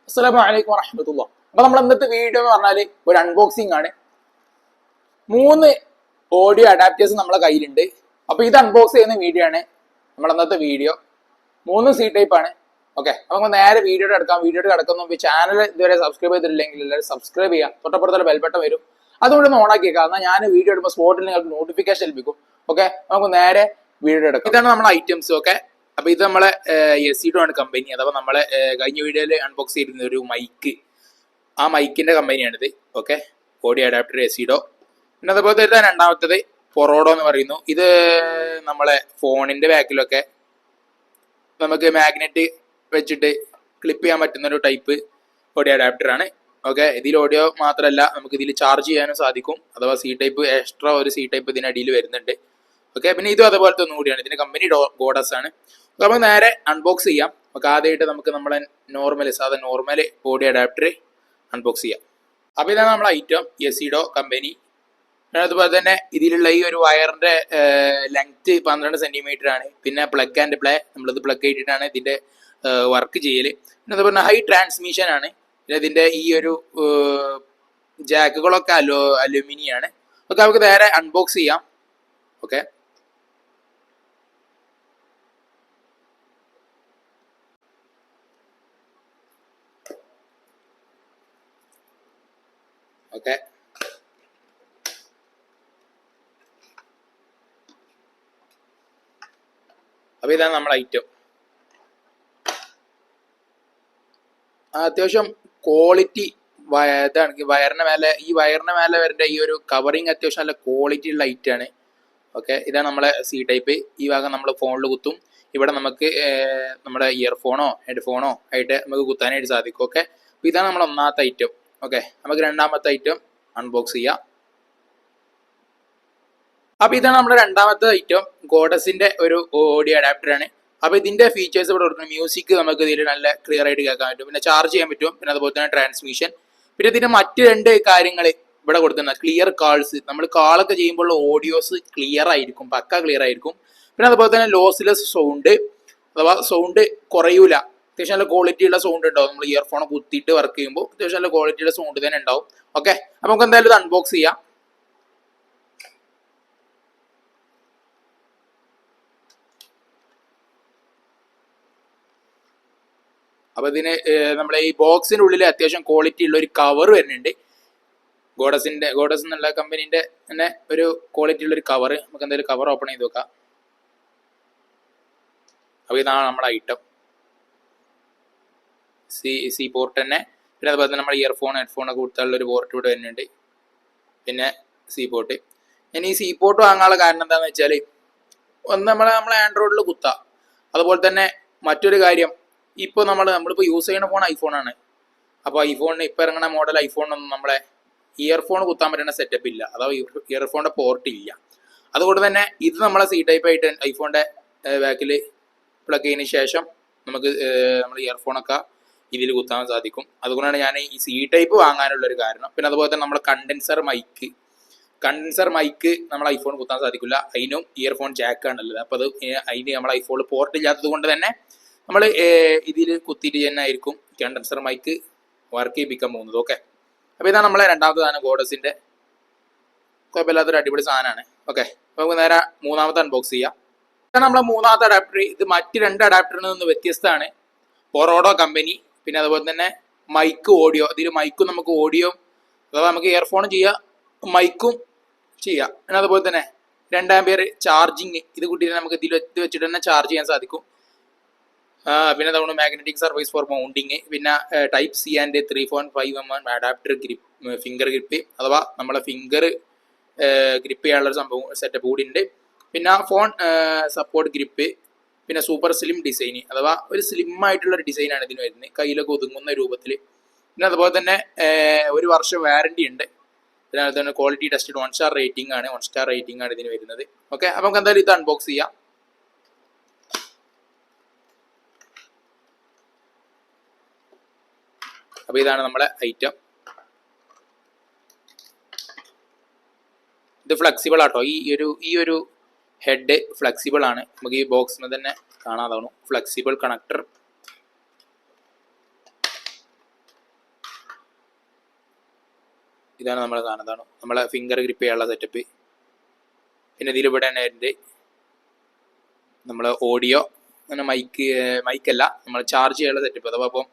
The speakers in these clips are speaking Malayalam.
അസ്സലാമു അലൈക്കും വറഹ്മത്തുള്ളാഹി. അപ്പൊ നമ്മൾ ഇന്നത്തെ വീഡിയോ എന്ന് പറഞ്ഞാൽ ഒരു അൺബോക്സിംഗ് ആണ്. 3 ഓഡിയോ അഡാപ്റ്റേഴ്സ് നമ്മളെ കയ്യിലുണ്ട്. അപ്പൊ ഇത് അൺബോക്സ് ചെയ്യുന്ന വീഡിയോ ആണ് നമ്മൾ ഇന്നത്തെ വീഡിയോ. 3 സി ടൈപ്പ് ആണ്. ഓക്കെ, അപ്പൊ നമുക്ക് നേരെ വീഡിയോ എടുക്കാം. വീഡിയോ കിടക്കുന്നു. ചാനൽ ഇതുവരെ സബ്സ്ക്രൈബ് ചെയ്തിട്ടില്ലെങ്കിൽ എല്ലാവരും സബ്സ്ക്രൈബ് ചെയ്യാം. തൊട്ടപ്പുറത്തുള്ള ബെൽബട്ടൺ വരും, അതുകൊണ്ട് ഒന്ന് ഓണാക്കി വെക്കാം. എന്നാൽ ഞാൻ വീഡിയോ എടുക്കുമ്പോൾ സ്പോട്ടിൽ നിങ്ങൾക്ക് നോട്ടിഫിക്കേഷൻ ലഭിക്കും. ഓക്കെ, നമുക്ക് നേരെ വീഡിയോ എടുക്കാം. ഇതാണ് നമ്മളെ ഐറ്റംസ്. ഓക്കെ, അപ്പൊ ഇത് നമ്മളെ എസിഡോ ആണ് കമ്പനി. അഥവാ നമ്മളെ കഴിഞ്ഞ വീഡിയോയിൽ അൺബോക്സ് ചെയ്തിരുന്ന ഒരു മൈക്ക്, ആ മൈക്കിന്റെ കമ്പനിയാണിത്. ഓക്കെ, ഓഡിയോ അഡാപ്റ്റർ എസിഡോ. പിന്നെ അതുപോലെ തന്നെ രണ്ടാമത്തത് പൊറോഡോ എന്ന് പറയുന്നു. ഇത് നമ്മളെ ഫോണിന്റെ ബാക്കിലൊക്കെ നമുക്ക് മാഗ്നറ്റ് വെച്ചിട്ട് ക്ലിപ്പ് ചെയ്യാൻ പറ്റുന്ന ഒരു ടൈപ്പ് ഓഡിയോ അഡാപ്റ്റർ ആണ്. ഓക്കെ, ഇതിൽ ഓഡിയോ മാത്രമല്ല, നമുക്ക് ഇതിൽ ചാർജ് ചെയ്യാനും സാധിക്കും. അഥവാ സി ടൈപ്പ് എക്സ്ട്രാ ഒരു സി ടൈപ്പ് ഇതിനടിയിൽ വരുന്നുണ്ട്. ഓക്കെ, പിന്നെ ഇതും അതുപോലത്തെ ഒന്നും കൂടിയാണ്. ഇതിന്റെ കമ്പനി ഗോഡസ് ആണ്. നമുക്ക് നേരെ അൺബോക്സ് ചെയ്യാം. നമുക്ക് ആദ്യമായിട്ട് നമുക്ക് നമ്മളെ നോർമൽ ഓഡിയോ അഡാപ്റ്റർ അൺബോക്സ് ചെയ്യാം. അപ്പൊ ഇതാണ് നമ്മളെ ഐറ്റം, എസിഡോ കമ്പനി. അതുപോലെ തന്നെ ഇതിലുള്ള ഈ ഒരു വയറിന്റെ ലെങ്ത് 12 സെന്റിമീറ്റർ ആണ്. പിന്നെ പ്ലഗ് ആൻഡ് പ്ലേ, നമ്മളിത് പ്ലഗ് ചെയ്തിട്ടാണ് ഇതിന്റെ വർക്ക് ചെയ്യല്. പിന്നെ അതുപോലെ ഹൈ ട്രാൻസ്മിഷൻ ആണ്. പിന്നെ ഇതിന്റെ ഈ ഒരു ജാക്കുകളൊക്കെ അലുമിനിയാണ്. ഒക്കെ നമുക്ക് നേരെ അൺബോക്സ് ചെയ്യാം. ഓക്കെ, ഓക്കെ, അപ്പൊ ഇതാണ് നമ്മളെ ഐറ്റം. അത്യാവശ്യം ക്വാളിറ്റി ഇതാണ്. ഈ വയറിന് മേലെ വരേണ്ട ഈ ഒരു കവറിങ് അത്യാവശ്യം നല്ല ക്വാളിറ്റി ഉള്ള ഐറ്റം ആണ്. ഓക്കെ, ഇതാണ് നമ്മളെ സി ടൈപ്പ്. ഈ ഭാഗം നമ്മൾ ഫോണിൽ കുത്തും. ഇവിടെ നമുക്ക് നമ്മുടെ ഇയർഫോണോ ഹെഡ്ഫോണോ ആയിട്ട് നമുക്ക് കുത്താനായിട്ട് സാധിക്കും. ഓക്കെ, അപ്പൊ ഇതാണ് നമ്മളെ ഒന്നാമത്തെ ഐറ്റം. ഓക്കെ, നമുക്ക് രണ്ടാമത്തെ ഐറ്റം അൺബോക്സ് ചെയ്യാം. അപ്പൊ ഇതാണ് നമ്മുടെ രണ്ടാമത്തെ ഐറ്റം, ഗോഡസിന്റെ ഒരു ഓഡിയോ അഡാപ്റ്റർ ആണ്. അപ്പൊ ഇതിന്റെ ഫീച്ചേഴ്സ് ഇവിടെ കൊടുക്കുന്നത്, മ്യൂസിക് നമുക്ക് ഇതിൽ നല്ല ക്ലിയർ ആയിട്ട് കേൾക്കാൻ പറ്റും. പിന്നെ ചാർജ് ചെയ്യാൻ പറ്റും. പിന്നെ അതുപോലെ തന്നെ ട്രാൻസ്മിഷൻ. പിന്നെ ഇതിന്റെ മറ്റ് 2 കാര്യങ്ങൾ ഇവിടെ കൊടുക്കുന്നത്, ക്ലിയർ കാൾസ്. നമ്മൾ കാളൊക്കെ ചെയ്യുമ്പോൾ ഓഡിയോസ് ക്ലിയർ ആയിരിക്കും, പക്ക ക്ലിയർ ആയിരിക്കും. പിന്നെ അതുപോലെ തന്നെ ലോസ്ലെസ് സൗണ്ട്, അഥവാ സൗണ്ട് കുറയൂല. അത്യാവശ്യം നല്ല ക്വാളിറ്റി ഉള്ള സൗണ്ട് ഉണ്ടാവും. നമ്മൾ ഇയർഫോൺ കുത്തിയിട്ട് വർക്ക് ചെയ്യുമ്പോൾ അത്യാവശ്യം നല്ല ക്വാളിറ്റി ഉള്ള സൗണ്ട് തന്നെ ഉണ്ടാവും. ഓക്കെ, അപ്പൊ നമുക്ക് എന്തായാലും ഇത് അൺബോക്സ് ചെയ്യാം. അപ്പൊ ഇതിന് നമ്മുടെ ഈ ബോക്സിന്റെ ഉള്ളിൽ അത്യാവശ്യം ക്വാളിറ്റി ഉള്ള ഒരു കവർ വരുന്നുണ്ട്. ഗോഡസ് എന്നുള്ള കമ്പനീന്റെ തന്നെ ഒരു ക്വാളിറ്റി ഉള്ള ഒരു കവർ. നമുക്ക് എന്തായാലും കവർ ഓപ്പൺ ചെയ്ത് നോക്കാം. അപ്പൊ ഇതാണ് നമ്മുടെ ഐറ്റം, സി പോർട്ട് തന്നെ. പിന്നെ അതുപോലെ തന്നെ നമ്മുടെ ഇയർഫോൺ ഹെഡ്ഫോൺ ഒക്കെ കൊടുത്താലുള്ള ഒരു പോർട്ട് ഇവിടെ വരുന്നുണ്ട്. പിന്നെ സി പോർട്ട്. ഇനി ഈ സി പോർട്ട് വാങ്ങാനുള്ള കാരണം എന്താണെന്ന് വെച്ചാൽ, ഒന്ന് നമ്മളെ ആൻഡ്രോയിഡിൽ കുത്താം. അതുപോലെ തന്നെ മറ്റൊരു കാര്യം, ഇപ്പോൾ നമ്മളിപ്പോൾ യൂസ് ചെയ്യുന്ന ഫോൺ ഐഫോണാണ്. അപ്പോൾ ഐഫോണിന് ഇപ്പോൾ ഇറങ്ങുന്ന മോഡൽ ഐഫോണൊന്നും നമ്മളെ ഇയർഫോൺ കുത്താൻ പറ്റുന്ന സെറ്റപ്പ് ഇല്ല, അഥവാ ഇയർഫോണിന്റെ പോർട്ട് ഇല്ല. അതുകൊണ്ട് തന്നെ ഇത് നമ്മളെ സി ടൈപ്പ് ആയിട്ട് ഐഫോണിന്റെ ബാക്കിൽ പ്ലഗ് ചെയ്യുന്നതിന് ശേഷം നമുക്ക് നമ്മൾ ഇയർഫോണൊക്കെ ഇതിൽ കുത്താൻ സാധിക്കും. അതുകൊണ്ടാണ് ഞാൻ ഈ സി ടൈപ്പ് വാങ്ങാനുള്ളൊരു കാരണം. പിന്നെ അതുപോലെ തന്നെ നമ്മളെ കണ്ടൻസർ മൈക്ക് നമ്മൾ ഐഫോൺ കുത്താൻ സാധിക്കില്ല. അതിനും ഇയർഫോൺ ജാക്കാണുള്ളത്. അപ്പോൾ അതിന് നമ്മൾ ഐഫോണിൽ പോർട്ട് ഇല്ലാത്തത് കൊണ്ട് തന്നെ നമ്മൾ ഇതിൽ കുത്തിയിട്ട് തന്നെ ആയിരിക്കും കണ്ടൻസർ മൈക്ക് വർക്ക് ചെയ്യിപ്പിക്കാൻ പോകുന്നത്. ഓക്കെ, അപ്പോൾ ഇതാണ് നമ്മളെ രണ്ടാമത്തെ സാധനം, ഗോഡസിന്റെ കുഴപ്പമില്ലാത്തൊരു അടിപൊളി സാധനമാണ്. ഓക്കെ, നമുക്ക് നേരെ മൂന്നാമത്തെ അൺബോക്സ് ചെയ്യാം. ഇതാണ് നമ്മളെ മൂന്നാമത്തെ അഡാപ്റ്റർ. ഇത് മറ്റ് 2 അഡാപ്റ്ററിൽ നിന്ന് വ്യത്യസ്തമാണ്. പൊറോഡോ കമ്പനി. പിന്നെ അതുപോലെ തന്നെ മൈക്ക് ഓഡിയോ. ഇതിൽ മൈക്കും നമുക്ക് ഓഡിയോ, അഥവാ നമുക്ക് ഇയർഫോണും ചെയ്യാം, മൈക്കും ചെയ്യാം. പിന്നെ അതുപോലെ തന്നെ 2 ആംപിയർ ചാർജിങ്. ഇത് കൂട്ടിയിട്ട് നമുക്ക് ഇതിൽ വെച്ചിട്ട് തന്നെ ചാർജ് ചെയ്യാൻ സാധിക്കും. പിന്നെ അതുകൊണ്ട് മാഗ്നറ്റിക് സർഫേസ് ഫോർ മൗണ്ടിങ്. പിന്നെ type C and 3.5mm adapter finger grip, അഥവാ നമ്മളെ ഫിംഗർ ഗ്രിപ്പ് ചെയ്യാനുള്ള ഒരു സംഭവം സെറ്റപ്പ് കൂടി ഉണ്ട്. പിന്നെ ഫോൺ സപ്പോർട്ട് ഗ്രിപ്പ്. പിന്നെ സൂപ്പർ സ്ലിം ഡിസൈൻ, അഥവാ ഒരു സ്ലിം ആയിട്ടുള്ള ഒരു ഡിസൈനാണ് ഇതിന് വരുന്നത്, കയ്യിലൊക്കെ ഒതുങ്ങുന്ന രൂപത്തിൽ. പിന്നെ അതുപോലെ തന്നെ 1 വർഷം വാറണ്ടി ഉണ്ട്. പിന്നെ അതുപോലെ തന്നെ ക്വാളിറ്റി ടെസ്റ്റഡ് 1 സ്റ്റാർ റേറ്റിംഗ് ആണ് ഇതിന് വരുന്നത്. ഓക്കെ, അപ്പം നമുക്ക് എന്തായാലും ഇത് അൺബോക്സ് ചെയ്യാം. അപ്പൊ ഇതാണ് നമ്മളെ ഐറ്റം. ഇത് ഫ്ലെക്സിബിൾ ആട്ടോ. ഈ ഒരു ഹെഡ് ഫ്ലെക്സിബിൾ ആണ്. നമുക്ക് ഈ ബോക്സിന് തന്നെ കാണാതാവണം, ഫ്ലെക്സിബിൾ കണക്ടർ. ഇതാണ് നമ്മളെ സാധനം. ഇതാണ് നമ്മളെ ഫിംഗർ ഗ്രിപ്പ് ചെയ്യാനുള്ള സെറ്റപ്പ്. പിന്നെ ഇതിലിവിടെ തന്നെ ഉണ്ട് നമ്മളെ ഓഡിയോ, അങ്ങനെ മൈക്കല്ല, നമ്മൾ ചാർജ് ചെയ്യാനുള്ള സെറ്റപ്പ്. അഥവാ ഇപ്പം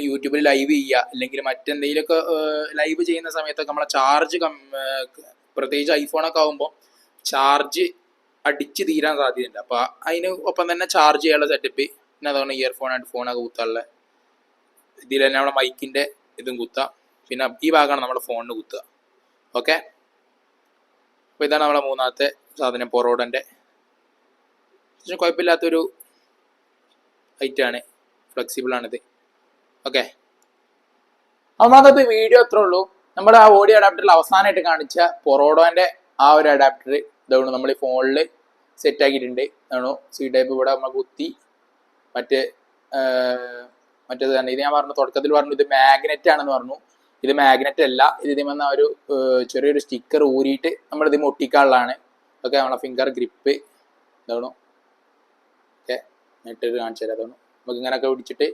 യൂട്യൂബിൽ ലൈവ് ചെയ്യുക അല്ലെങ്കിൽ മറ്റെന്തെങ്കിലുമൊക്കെ ലൈവ് ചെയ്യുന്ന സമയത്തൊക്കെ നമ്മളെ ചാർജ് പ്രത്യേകിച്ച് ഐഫോണൊക്കെ ആകുമ്പോൾ ചാർജ് അടിച്ച് തീരാൻ സാധ്യതയുണ്ട്. അപ്പോൾ അതിന് ഒപ്പം തന്നെ ചാർജ് ചെയ്യാനുള്ള സെറ്റപ്പ്. പിന്നെ അതുകൊണ്ട് ഇയർഫോൺ ഹെഡ്ഫോണൊക്കെ കുത്താനുള്ള ഇതിൽ തന്നെ നമ്മളെ മൈക്കിൻ്റെ ഇതും കുത്താം. പിന്നെ ഈ ഭാഗമാണ് നമ്മുടെ ഫോണിന് കുത്തുക. ഓക്കെ, അപ്പോൾ ഇതാണ് നമ്മളെ മൂന്നാമത്തെ സാധനം, പൊറോഡൻ്റെ. കുഴപ്പമില്ലാത്തൊരു ഹൈറ്റാണ്, ഫ്ലെക്സിബിളാണിത്. ഓക്കെ, നമ്മളകത്ത് വീഡിയോ എത്ര ഉള്ളൂ. നമ്മുടെ ആ ഓഡിയോ അഡാപ്റ്ററിൽ അവസാനമായിട്ട് കാണിച്ച പൊറോഡോൻ്റെ ആ ഒരു അഡാപ്റ്റർ ഇതാണ് നമ്മൾ ഈ ഫോണിൽ സെറ്റ് ആക്കിയിട്ടുണ്ട്. ഇതാണോ സി ടൈപ്പ്. ഇവിടെ നമ്മൾ കുത്തി മറ്റേത് തന്നെ. ഇത് ഞാൻ പറഞ്ഞു തുടക്കത്തിൽ പറഞ്ഞു ഇത് മാഗ്നറ്റ് ആണെന്ന് പറഞ്ഞു. ഇത് മാഗ്നറ്റ് അല്ല, ഇത് ഇതിമെന്ന ഒരു ചെറിയൊരു സ്റ്റിക്കർ ഊരിയിട്ട് നമ്മൾ ഇത് ഒട്ടിക്കാനുള്ളതാണ്. ഓക്കെ, നമ്മളെ ഫിംഗർ ഗ്രിപ്പ് ഇതാണോ. ഓക്കെ, നെറ്റ് കാണിച്ചു തരാം. അതാണ് നമുക്ക് ഇങ്ങനെയൊക്കെ പിടിച്ചിട്ട്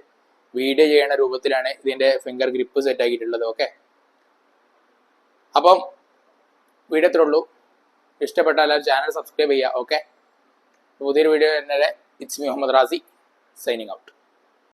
വീഡിയോ ചെയ്യുന്ന രൂപത്തിലാണ് ഇതിൻ്റെ ഫിംഗർ ഗ്രിപ്പ് സെറ്റ് ആക്കിയിട്ടുള്ളത്. ഓക്കെ, അപ്പം വീഡിയോ എത്ര ഉള്ളൂ. ഇഷ്ടപ്പെട്ടാൽ എല്ലാവരും ചാനൽ സബ്സ്ക്രൈബ് ചെയ്യുക. ഓക്കെ, പുതിയൊരു വീഡിയോ വരുന്നത്. It's me Muhammad Razi signing out.